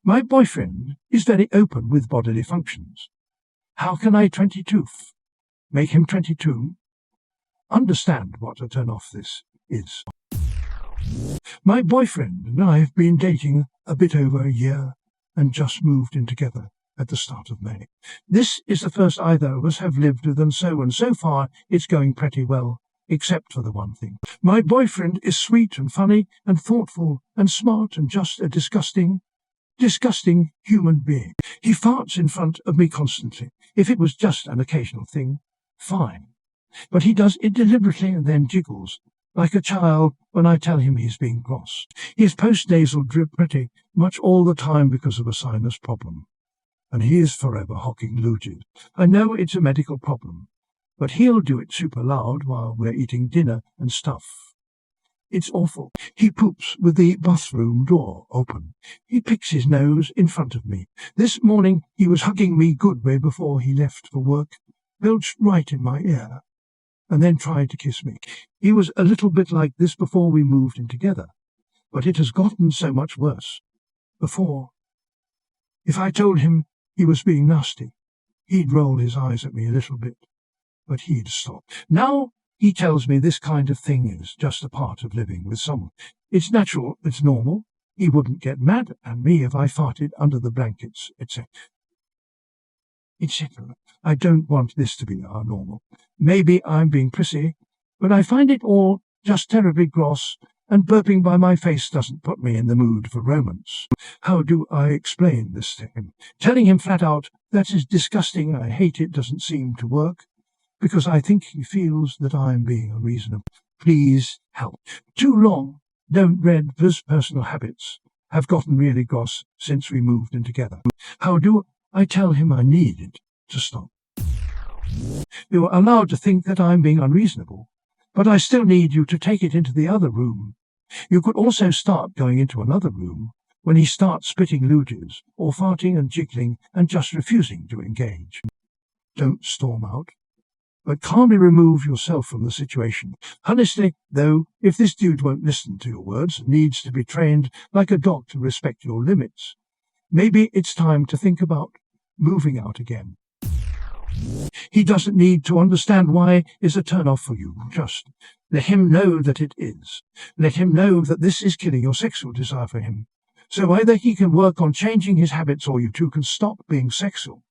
My boyfriend is very open with bodily functions. How can I 22? Make him 22? Understand what a turnoff this is. My boyfriend and I have been dating a bit over a year and just moved in together at the start of May. This is the first either of us have lived with, and so far it's going pretty well, except for the one thing. My boyfriend is sweet and funny and thoughtful and smart and just a disgusting human being. He farts in front of me constantly. If it was just an occasional thing, fine. But he does it deliberately and then giggles, like a child when I tell him he's being gross. He has post-nasal drip pretty much all the time because of a sinus problem. And he is forever hocking loogies. I know it's a medical problem, but he'll do it super loud while we're eating dinner and stuff. It's awful. He poops with the bathroom door open. He picks his nose in front of me. This morning he was hugging me good way before he left for work, belched right in my ear, and then tried to kiss me. He was a little bit like this before we moved in together, but it has gotten so much worse. Before, if I told him he was being nasty, he'd roll his eyes at me a little bit, but he'd stop. Now he tells me this kind of thing is just a part of living with someone. It's natural, it's normal. He wouldn't get mad at me if I farted under the blankets, etc. I don't want this to be our normal. Maybe I'm being prissy, but I find it all just terribly gross, and burping by my face doesn't put me in the mood for romance. How do I explain this to him? Telling him flat out that is disgusting, I hate it, doesn't seem to work, because I think he feels that I am being unreasonable. Please help. Too long. Don't read his personal habits have gotten really gross since we moved in together. How do I tell him I need it to stop? You're allowed to think that I'm being unreasonable, but I still need you to take it into the other room. You could also start going into another room when he starts spitting loogies or farting and jiggling and just refusing to engage. Don't storm out, but calmly remove yourself from the situation. Honestly, though, if this dude won't listen to your words and needs to be trained like a dog to respect your limits, maybe it's time to think about moving out again. He doesn't need to understand why is a turn-off for you. Just let him know that it is. Let him know that this is killing your sexual desire for him. So either he can work on changing his habits or you two can stop being sexual.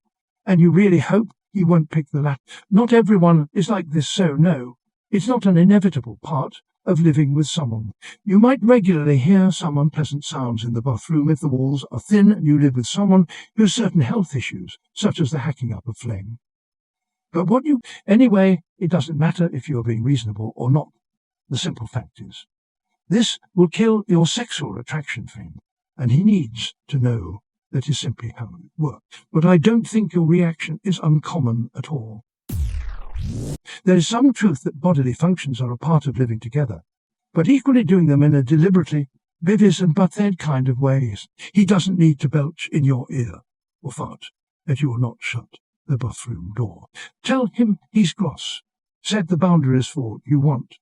And you really hope he won't pick the latter. Not everyone is like this, so no, it's not an inevitable part of living with someone. You might regularly hear some unpleasant sounds in the bathroom if the walls are thin and you live with someone who has certain health issues, such as the hacking up of flame. But anyway, it doesn't matter if you're being reasonable or not. The simple fact is, this will kill your sexual attraction for him, and he needs to know that is simply how it works. But I don't think your reaction is uncommon at all. There is some truth that bodily functions are a part of living together, but equally doing them in a deliberately Beavis and Butthead kind of way. He doesn't need to belch in your ear or fart that you will not shut the bathroom door. Tell him he's gross. Set the boundaries for what you want.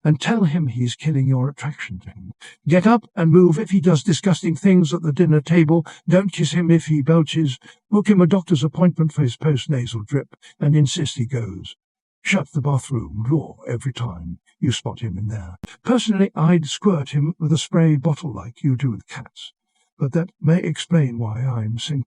And tell him he's killing your attraction to him. Get up and move if he does disgusting things at the dinner table. Don't kiss him if he belches. Book him a doctor's appointment for his post-nasal drip and insist he goes. Shut the bathroom door every time you spot him in there. Personally, I'd squirt him with a spray bottle like you do with cats. But that may explain why I'm single.